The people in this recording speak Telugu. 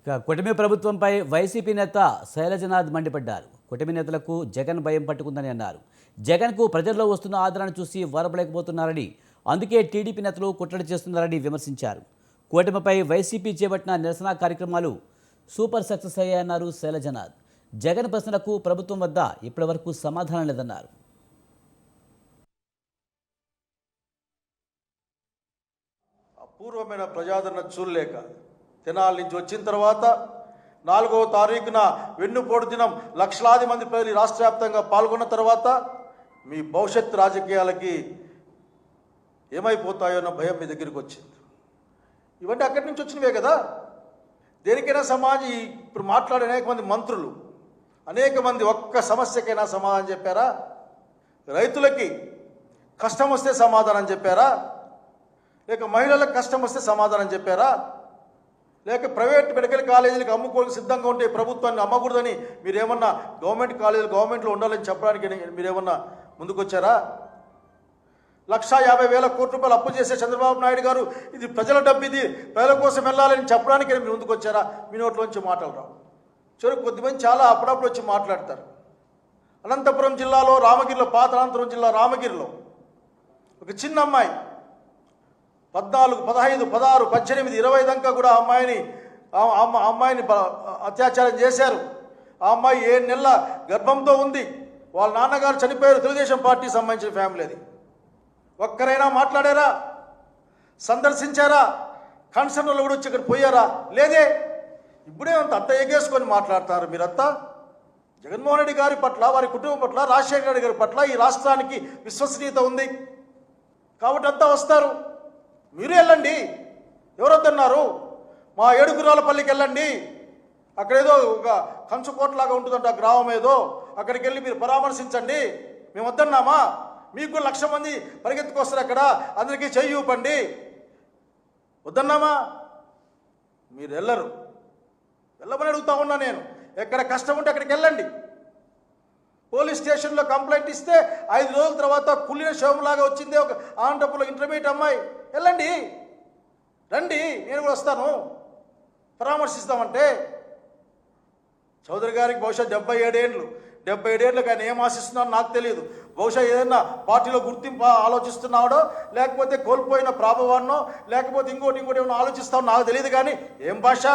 కూటమి ప్రభుత్వంపై వైసీపీ నేత శైలజనాథ్ మండిపడ్డారు. కూటమి నేతలకు జగన్ భయం పట్టుకుందని అన్నారు. జగన్కు ప్రజల్లో వస్తున్న ఆదరణ చూసి వరపలేకపోతున్నారని, అందుకే టీడీపీ నేతలు కుట్రడి చేస్తున్నారని విమర్శించారు. కూటమిపై వైసీపీ చేపట్టిన నిరసన కార్యక్రమాలు సూపర్ సక్సెస్ అయ్యాయన్నారు శైలజనాథ్. జగన్ ప్రశ్నలకు ప్రభుత్వం వద్ద ఇప్పటివరకు సమాధానం లేదన్నారు. అపూర్వమైన ప్రజాదరణ చూడలేక తెనాలి నుంచి వచ్చిన తర్వాత 4వ తారీఖున వెన్నుపోటు దినం లక్షలాది మంది ప్రజలు రాష్ట్ర వ్యాప్తంగా పాల్గొన్న తర్వాత మీ భవిష్యత్ రాజకీయాలకి ఏమైపోతాయో అన్న భయం మీ దగ్గరికి వచ్చింది. ఇవన్నీ అక్కడి నుంచి వచ్చినవే కదా. దేనికైనా సమాజం ఇప్పుడు మాట్లాడే అనేక మంది మంత్రులు అనేక మంది ఒక్క సమస్యకైనా సమాధానం చెప్పారా? రైతులకి కష్టం వస్తే సమాధానం చెప్పారా? లేక మహిళలకు కష్టం వస్తే సమాధానం చెప్పారా? లేక ప్రైవేట్ మెడికల్ కాలేజీలకు అమ్ముకోవడానికి సిద్ధంగా ఉంటే ప్రభుత్వాన్ని అమ్మకూడదని మీరేమన్నా గవర్నమెంట్ కాలేజీలు గవర్నమెంట్లో ఉండాలని చెప్పడానికి మీరేమన్నా ముందుకొచ్చారా? 1,50,000 కోట్ల రూపాయలు అప్పు చేసే చంద్రబాబు నాయుడు గారు ఇది ప్రజల డబ్బు, ఇది ప్రజల కోసం వెళ్ళాలని చెప్పడానికి మీరు ముందుకొచ్చారా? మీ నోట్లోంచి మాటలు రావు. చివరికి కొద్దిమంది చాలా అప్పుడప్పుడు వచ్చి మాట్లాడతారు. అనంతపురం జిల్లాలో రామగిరిలో, పాత అనంతపురం జిల్లా రామగిరిలో ఒక చిన్న అమ్మాయి 14, 15, 16, 18, 20 దాకా కూడా అమ్మాయిని అత్యాచారం చేశారు. ఆ అమ్మాయి 7 నెలల గర్భంతో ఉంది. వాళ్ళ నాన్నగారు చనిపోయారు. తెలుగుదేశం పార్టీకి సంబంధించిన ఫ్యామిలీ అది. ఒక్కరైనా మాట్లాడారా? సందర్శించారా? కన్సర్న్ వాళ్ళు కూడా వచ్చి ఇక్కడ పోయారా? లేదే. ఇప్పుడే అంత ఎగేసుకొని మాట్లాడతారు మీరంతా. జగన్మోహన్ రెడ్డి గారి పట్ల, వారి కుటుంబం పట్ల, రాజశేఖర రెడ్డి గారి పట్ల ఈ రాష్ట్రానికి విశ్వసనీయత ఉంది కాబట్టి అంతా వస్తారు. మీరు వెళ్ళండి. ఎవరొద్దన్నారు? మా ఏడుగురాలపల్లికి వెళ్ళండి. అక్కడేదో ఒక కంచుకోటలాగా ఉంటుందంట గ్రామం ఏదో, అక్కడికి వెళ్ళి మీరు పరామర్శించండి. మేము వద్దన్నామా? మీకు 1,00,000 మంది పరిగెత్తుకొస్తారు. అక్కడ అందరికీ చెయ్యి ఊపండి. వద్దన్నామా? మీరు వెళ్ళరు. వెళ్ళమని అడుగుతా ఉన్నా నేను. ఎక్కడ కష్టం ఉంటే అక్కడికి వెళ్ళండి. పోలీస్ స్టేషన్లో కంప్లైంట్ ఇస్తే 5 రోజుల తర్వాత కుళ్ళిన శవంలాగా వచ్చింది ఒక ఆంటపులో ఇంటర్మీడియట్ అమ్మాయి. వెళ్ళండి, రండి, నేను కూడా వస్తాను, పరామర్శిస్తామంటే. చౌదరి గారికి బహుశా 77 ఏళ్ళు. 77 ఏళ్ళకి ఆయన ఏం ఆశిస్తున్నారో నాకు తెలియదు. బహుశా ఏదైనా పార్టీలో గుర్తింపు ఆలోచిస్తున్నాడో, లేకపోతే కోల్పోయిన ప్రాభవాన్నో, లేకపోతే ఇంకోటి ఏమైనా ఆలోచిస్తామో నాకు తెలియదు. కానీ ఏం భాష!